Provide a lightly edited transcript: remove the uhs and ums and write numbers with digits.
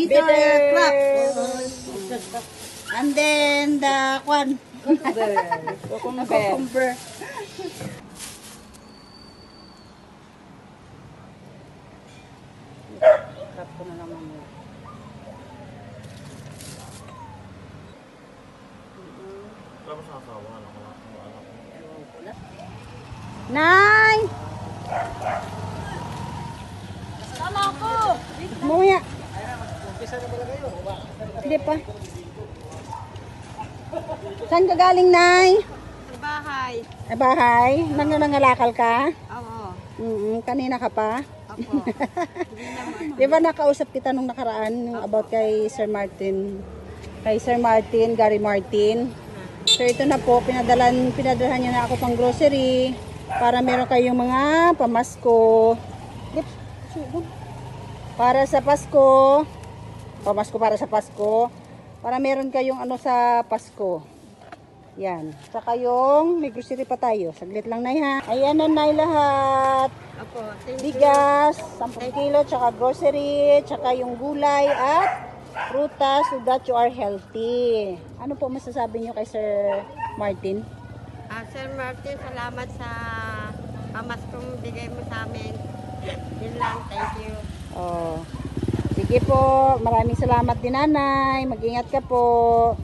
bitter crops. And then the cucumber. Crop ko na naman yun. Tapos nakasawa na ako. Nay! Sama ako! Mamaya. Hindi pa. Saan ka galing, Nay? Sa bahay. Sa bahay? Nangangalakal ka? Oo. Kanina ka pa? Ako. Di ba nakausap kita nung nakaraan yung about kay Sir Martin? Kay Sir Martin, Gary Martin. So ito na po, pinadalhan niya na ako pang grocery para meron kayong mga pamasko. Para sa Pasko. Pamasko para sa Pasko. Para meron kayong ano sa Pasko. Yan. Saka yung may grocery pa tayo. Saglit lang, Nay, ha. Ayan na, Nay, lahat. Ako. Thank you. Bigas, 10 kilo, tsaka grocery, tsaka yung gulay at prutas so that you are healthy. Ano po masasabi nyo kay Sir Martin? Sir Martin, salamat sa pamaskong bigay mo sa amin. Yun lang. Thank you. Oh. Sige po, maraming salamat din, Nanay. Mag-ingat ka po.